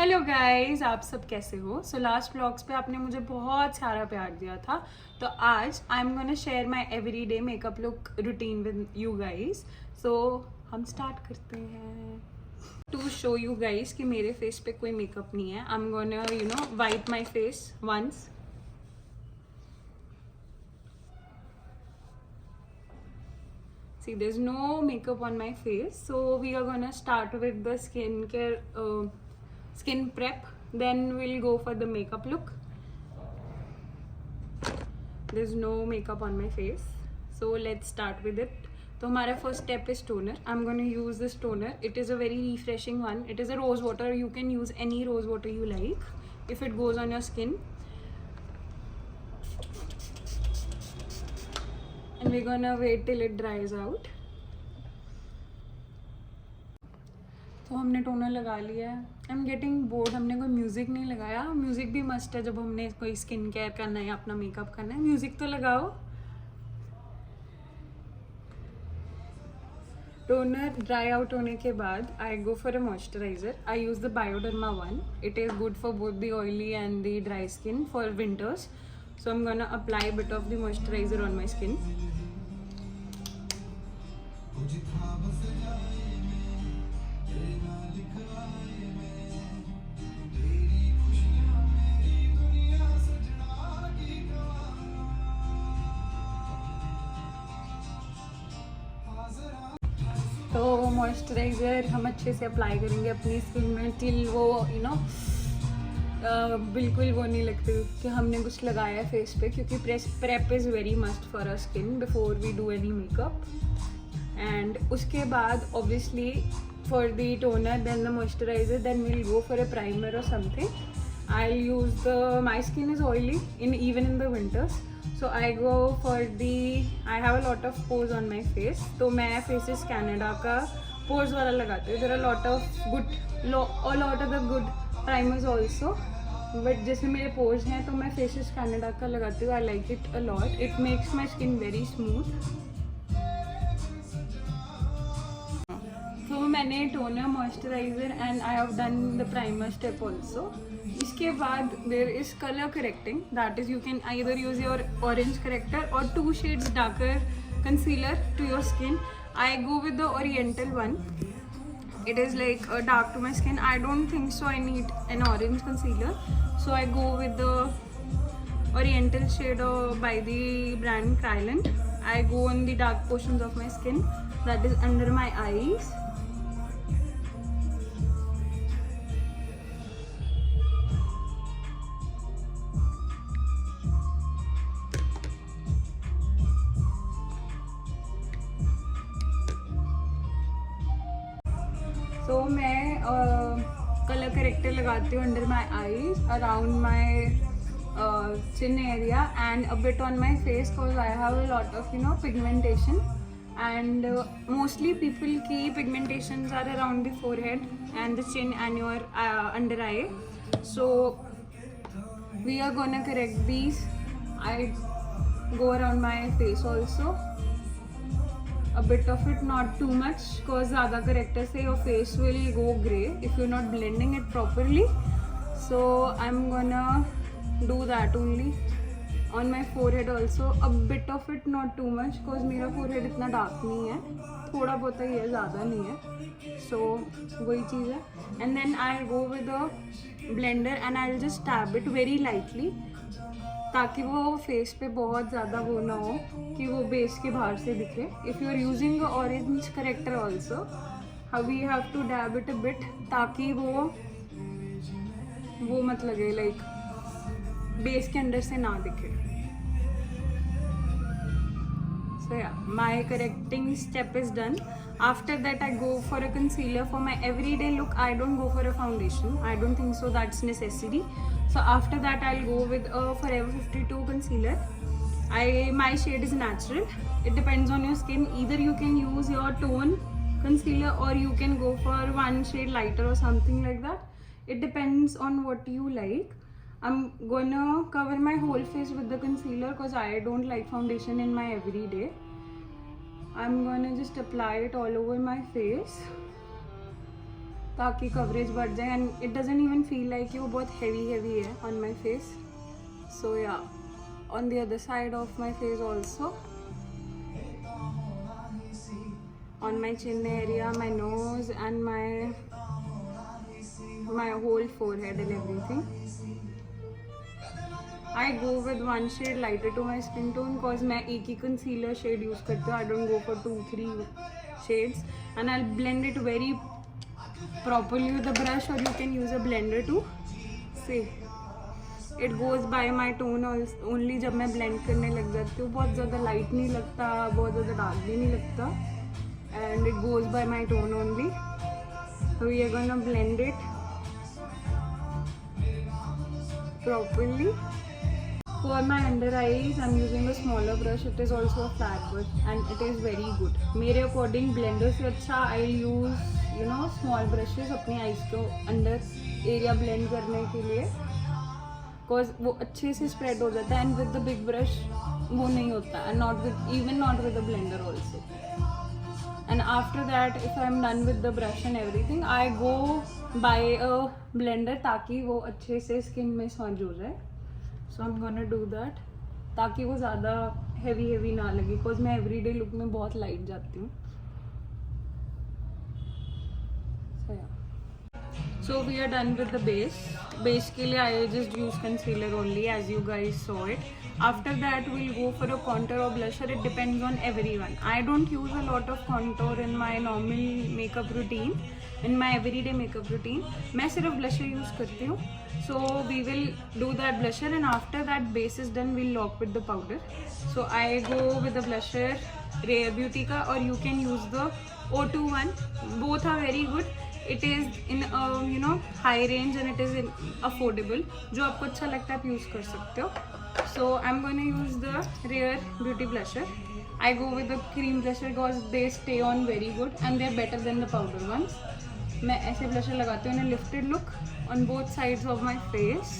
Hello guys, आप सब कैसे हो? सो लास्ट व्लॉग्स पे आपने मुझे बहुत सारा प्यार दिया था, तो आज I am gonna share my everyday makeup look routine with you guys. So हम स्टार्ट करते हैं। टू शो यू गाइस कि मेरे फेस पे कोई मेकअप नहीं है, I am gonna wipe my face once. See, there's no makeup on my face, so we are gonna start with the skin prep, then we'll go for the makeup look. There's no makeup on my face, so let's start with it. तो हमारा first step is toner. I'm going to use this toner. It is a very refreshing one. It is a rose water. You can use any rose water you like if it goes on your skin. And we're gonna wait till it dries out. तो हमने toner लगा लिया है। I am getting bored, हमने कोई music नहीं लगाया। Music भी मस्ट है जब हमने कोई स्किन केयर करना है या अपना मेकअप करना है। म्यूज़िक तो लगाओ। टोनर ड्राई आउट होने के बाद I go for a moisturiser. I use the Bioderma one. It is good for both the oily and the dry skin for winters. So I am gonna apply bit of the moisturiser on my skin. तो moisturiser हम अच्छे से apply करेंगे अपनी skin में till वो बिल्कुल वो नहीं लगती कि हमने कुछ लगाया है फेस पे, क्योंकि prep is very must for a skin before we do any makeup. And उसके बाद obviously for the toner then the moisturiser then we'll go for a primer और something. I use my skin is oily even in the winters, so I go for I have a lot of pores on my face, तो मैं faces Canada का pores वाला लगाती हूँ। there are lot of the good primers also, but जैसे मेरे pores हैं तो मैं फेसिस कैनेडा का लगाती हूँ। I like it a lot. It makes my skin very smooth. तो मैंने toner, moisturiser and I have done the primer step also. इसके बाद there is colour correcting, that is you can either use your orange corrector और 2 shades darker concealer to your skin. I go with the oriental one. It is like dark to my skin. I don't think so I need an orange concealer, so I go with the oriental shade by the brand Kryolan. I go on the dark portions of my skin, that is under my eyes. तो मैं colour corrector लगाती हूँ under my eyes, around my chin area and a bit on my face, because I have a lot of pigmentation and mostly people की pigmentations are around the forehead and the chin and your under eye. So we are gonna correct these. I go around my face also, a bit of it, not too much, because ज़्यादा character से your face will go grey if you're not blending it properly. So I'm gonna do that only on my forehead also, a bit of it, not too much, because मेरा forehead इतना dark नहीं है, थोड़ा बहुत ही है, ज़्यादा नहीं है. So वही चीज़ है. And then I'll go with a blender and I'll just dab it very lightly, ताकि वो फेस पे बहुत ज़्यादा वो ना हो कि वो बेस के बाहर से दिखे. If you are using orange corrector also, we have to dab it a bit, ताकि वो मत लगे लाइक बेस के अंदर से ना दिखे. So yeah, my correcting step is done. After that I go for a concealer. For my everyday look I don't go for a foundation. I don't think so that's necessary. So after that I'll go with a Forever 52 concealer. My shade is natural. It depends on your skin. Either you can use your tone concealer or you can go for one shade lighter or something like that. It depends on what you like. I'm gonna cover my whole face with the concealer because I don't like foundation in my everyday. I'm gonna just apply it all over my face. ताकि coverage बढ़ जाए and it doesn't even feel like वो बहुत heavy है on my face. सो या, on the other side of my face also, on my chin area, my nose and my whole forehead and everything. I go with one shade lighter to my skin tone cause मैं एक ही concealer shade use करती हूँ. I don't go for 2-3 shades and I'll blend it very properly with a brush, or you can use a blender to see. It goes bye my tone only. जब मैं blend करने लग जाती हूँ बहुत ज़्यादा लाइट नहीं लगता, बहुत ज़्यादा डार्क भी नहीं लगता, and it goes bye my tone only. So we are gonna blend it properly. For my under eyes, I'm using a smaller brush. It is also a flat brush and it is very good. मेरे according blender से अच्छा I'll use small brushes अपनी eyes को अंदर area blend करने के लिए, because वो अच्छे से स्प्रेड हो जाता है. And with the big brush वो नहीं होता, and not with the blender also. And after that if I am done with the brush and everything, I go by a blender ताकि वो अच्छे से स्किन में समझ हो जाए. So I am gonna do that ताकि वो ज़्यादा हैवी ना लगे, बिकॉज मैं एवरीडे लुक में बहुत लाइट जाती हूँ. So we are done with the base. Basically I just use concealer only as you guys saw it. After that we'll go for a contour or blusher. It depends on everyone. I don't use a lot of contour in my normal makeup routine, in my everyday makeup routine. मैं सिर्फ blusher use करती हूँ. So we will do that blusher and after that base is done we'll lock with the powder. So I go with the blusher Rare Beauty का, or you can use the O2 one. Both are very good. It is in high range and it is in affordable. जो आपको अच्छा लगता है आप use कर सकते हो. So I'm going to use the Rare Beauty blusher. I go with the cream blusher because they stay on very good and they are better than the powder ones. मैं ऐसे blusher लगाती हूँ, उन्हें lifted look on both sides of my face.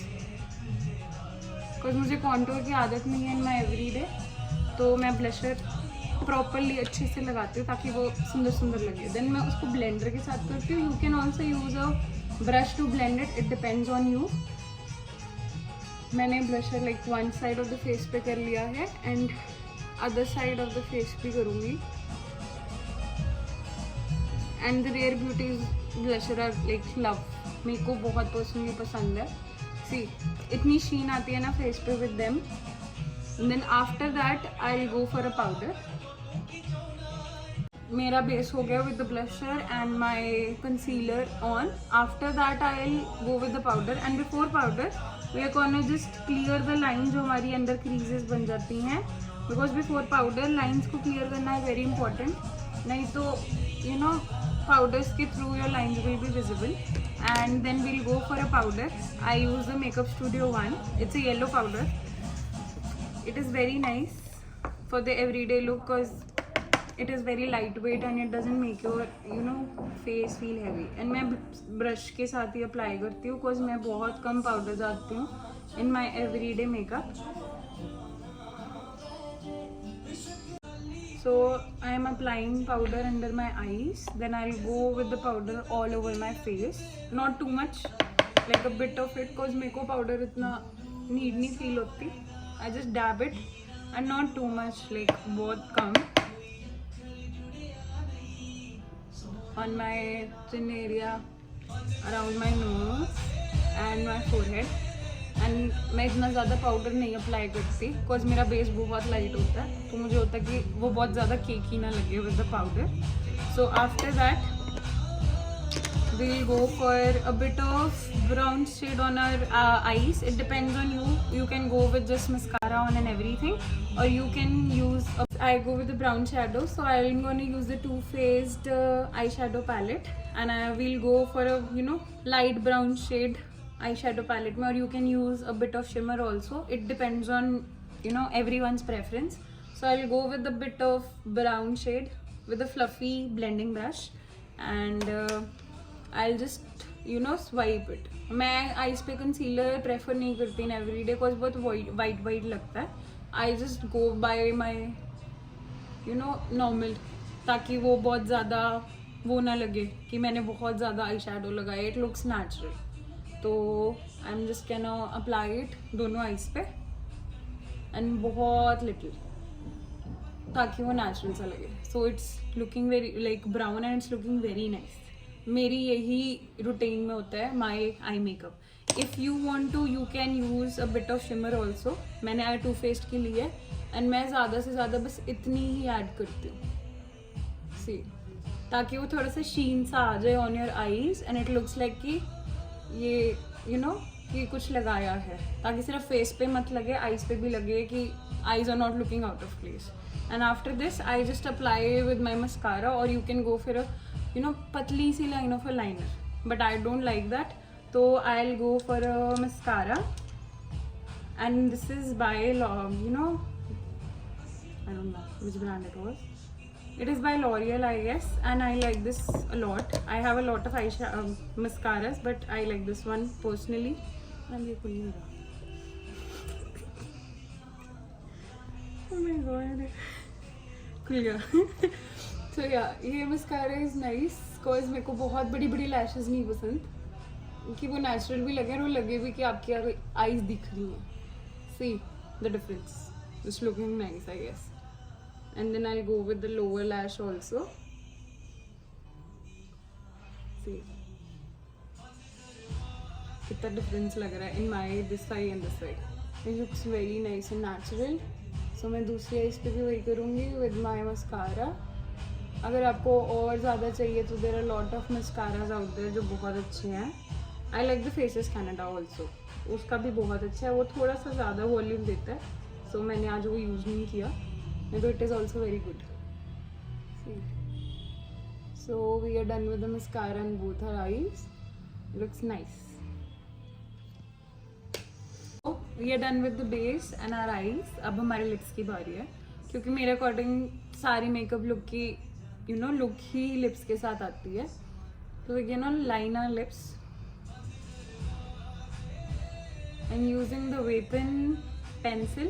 because मुझे contour की आदत नहीं है in my everyday, तो मैं blusher प्रॉपरली अच्छे से लगाती हूँ ताकि वो सुंदर लगे. देन मैं उसको ब्लेंडर के साथ करती हूँ. You can also use a brush to blend it depends on you. मैंने blusher like one side of the face पे कर लिया है and other side of the face भी करूँगी. And the Rare Beauty's blusher are like love. मेरे को बहुत पर्सनली पसंद है. सी इतनी शीन आती है ना फेस पे with them. Then after that I will go for a powder. मेरा बेस हो गया with the blusher and my concealer on. After that I will go with the powder and before powder we are gonna just clear the line जो हमारी अंदर creases बन जाती हैं. Because before powder lines को clear करना है very important. नहीं तो पाउडर्स के through your lines will be visible. And then we'll go for a powder. I use the makeup studio one. It's a yellow powder. It is very nice for the everyday look because it is very lightweight and it doesn't make your face feel heavy. And मैं brush के साथ ही apply करती हूँ because मैं बहुत कम powder डालती हूँ in my everyday makeup. So I am applying powder under my eyes. Then I'll go with the powder all over my face. Not too much, like a bit of it because मेरे को powder इतना need नहीं feel होती. I just dab it and not too much, like बहुत कम. On my chin area, around my nose and my forehead. And मैं इतना ज़्यादा powder नहीं अप्लाई करती बिकॉज मेरा बेस बहुत लाइट होता है, तो मुझे होता है कि वो बहुत ज़्यादा केकी ना लगे with the powder. So after that we'll go for a bit of brown shade on our eyes. It depends on you. You can go with just mascara on and everything, or you can use I go with the brown shadow. So I'm going to use the Too Faced eyeshadow palette, and I will go for a light brown shade eyeshadow palette, or you can use a bit of shimmer also. It depends on everyone's preference. So I'll go with a bit of brown shade with a fluffy blending brush, and I'll just swipe it. मैं eyes पे concealer prefer नहीं करती in everyday because बहुत white लगता है. I just go bye my normal, ताकि वो बहुत ज़्यादा वो ना लगे कि मैंने बहुत ज़्यादा आई शेडो लगाया. It looks natural. तो I am just can apply it दोनों आईज पे एंड बहुत लिटिल, ताकि वो नेचुरल सा लगे. So it's looking very like brown and it's looking very nice. मेरी यही रूटीन में होता है my eye makeup. If you want to you can use a bit of shimmer also. मैंने आई टू फेस्ड की ली है एंड मैं ज़्यादा से ज़्यादा बस इतनी ही ऐड करती हूँ सी, ताकि वो थोड़ा सा शीन सा आ जाए on your eyes and it looks like कि ये यू नो कि कुछ लगाया है, ताकि सिर्फ फेस पे मत लगे, आईज पे भी लगे कि eyes are not looking out of place. And after this I just apply with my mascara, और यू कैन गो फिर यू नो पतली सी line of a liner, but I don't like that. तो I will go for a mascara and this is by you know I don't know which brand it was. It is by L'Oreal, I guess, and I like this a lot. I have a lot of mascaras, but I like this one personally. And ये खुल नहीं रहा. Oh my god, खुल गया. So yeah, ये mascara is nice cause मेरे को बहुत बड़ी बड़ी lashes नहीं पसंद, कि वो natural भी लगे और वो लगे भी कि आपकी eyes दिख रही हैं. See the difference. It's looking nice, I guess. And then I'll go with the lower lash also. See कितना difference लग रहा है in my this side and this side. It looks very nice and natural. So मैं दूसरी eyes पे भी वही करूँगी with my mascara. अगर आपको और ज़्यादा चाहिए तो there are lot of mascaras out there जो बहुत अच्छे हैं. I like the Faces Canada also. उसका भी बहुत अच्छा है, वो थोड़ा सा ज़्यादा वॉल्यूम देता है. So मैंने आज वो यूज़ नहीं किया, तो it is also very good. See. So we are done with the mascara on both our eyes. Looks nice. So we are done with the base and our eyes. अब हमारे lips की बारी है, क्योंकि मेरे अकॉर्डिंग सारी makeup look की you know look ही लिप्स के साथ आती है. तो we can line our lips. I'm using the Vapen pencil.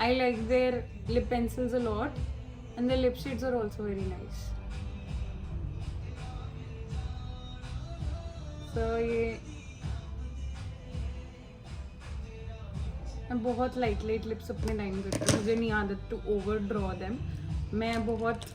I like their lip pencils a lot, and the lip shades are also very nice. So ये मैं बहुत लाइट लिप्स अपने लाइन करती हूँ. मुझे नहीं आदत टू ओवर ड्रॉ देम. मैं बहुत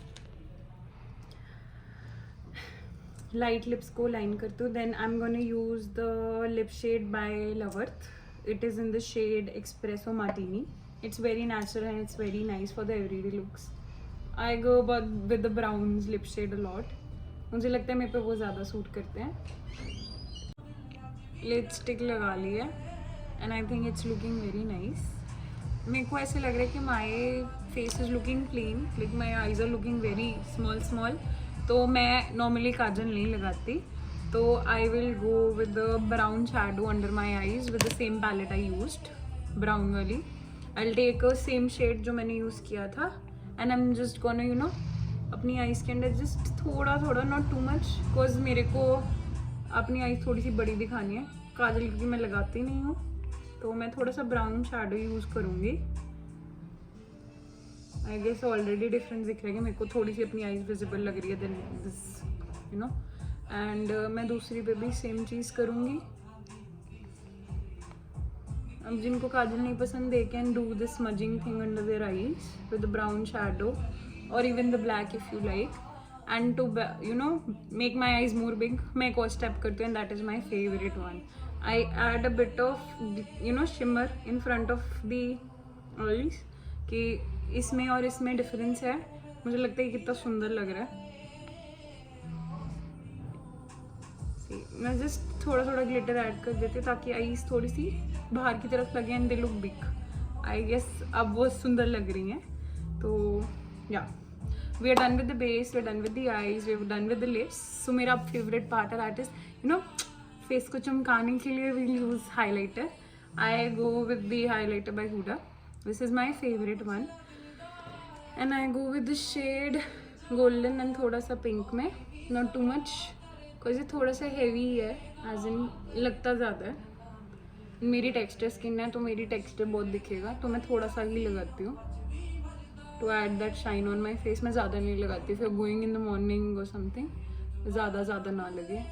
लाइट लिप्स को लाइन करती हूँ. Then I am gonna use the lip shade by Lovurth. It is in the shade Espresso Martini. It's very natural and it's very nice for the everyday looks. I go with the browns lip shade a lot. मुझे लगता है मेरे पे वो ज़्यादा suit करते हैं. Lipstick लगा ली है and I think it's looking very nice. मेरे को ऐसे लग रहा है कि my face is looking clean, like my eyes are looking very small. तो मैं normally काजल नहीं लगाती. तो I will go with the brown shadow under my eyes with the same palette I used, brown वाली. I will take a same shade जो मैंने use किया था and I am just gonna you know अपनी eyes के अंदर just थोड़ा not too much, because मेरे को अपनी आईज थोड़ी सी बड़ी दिखानी है. काजल क्योंकि मैं लगाती नहीं हूँ, तो मैं थोड़ा सा ब्राउन शैडो यूज़ करूँगी. आई गेस ऑलरेडी डिफरेंस दिख रहा है कि मेरे को थोड़ी सी अपनी आईज विजिबल लग रही है then this you know. And मैं दूसरी पे भी सेम चीज़ करूँगी. अब जिनको काजल नहीं पसंद they can do this smudging thing under their eyes with the brown shadow और even the black if you like. And to you know make my eyes more big, मैं एक और स्टेप करती हूँ and that is my favourite one. I add a bit of you know shimmer in front of the eyes, कि इसमें और इसमें difference है. मुझे लगता है कितना सुंदर लग रहा है. मैं जस्ट थोड़ा ग्लिटर ऐड कर देती हूँ ताकि आईज थोड़ी सी बाहर की तरफ लगे and they look big. I guess अब वो सुंदर लग रही हैं. तो yeah we are done with the base, we are done with the eyes, we are done with the lips. So मेरा फेवरेट पार्ट है that is you know face को चमकाने के लिए we use highlighter. I go with the highlighter by Huda. This is my favourite one and I go with the shade golden and थोड़ा सा pink में, not too much because ये थोड़ा सा हैवी है, एज इन लगता ज़्यादा है. मेरी टेक्सचर स्किन है तो मेरी टेक्सचर बहुत दिखेगा, तो मैं थोड़ा सा ही लगाती हूँ to add that shine on my face. मैं ज़्यादा नहीं लगाती. फिर गोइंग इन द मॉर्निंग और समथिंग ज़्यादा ना लगे.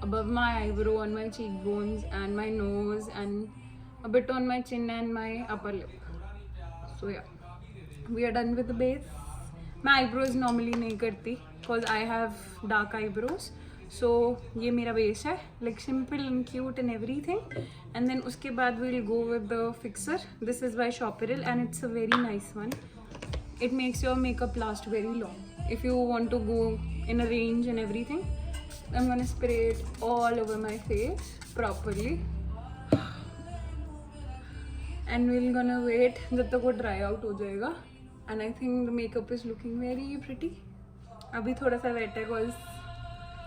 Above my eyebrow, on my cheekbones and my nose, and a bit on my chin and my upper lip. So yeah, we are done with the base. मैं eyebrows normally नहीं करती because I have dark eyebrows. So ये मेरा base है, like simple and cute and everything. And then उसके बाद we'll go with the fixer. This is by Shopperil and it's a very nice one. It makes your makeup last very long. If you want to go in a range and everything, I'm gonna spray it all over my face properly. And we're gonna wait जब तक वो dry out हो जाएगा. And I think the makeup is looking very pretty. अभी थोड़ा सा wet है because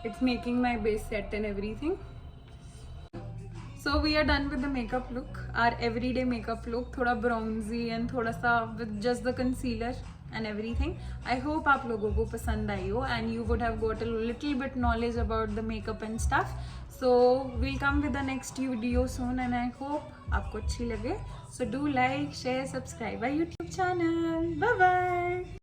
it's making my base set and everything. So we are done with the makeup look, our everyday makeup look, थोड़ा bronzy and थोड़ा सा with just the concealer and everything. I hope आप लोगों को पसंद आई हो and you would have got a little bit knowledge about the makeup and stuff. So we'll come with the next video soon and I hope आपको अच्छी लगे. So do like, share, subscribe our YouTube channel. Bye bye.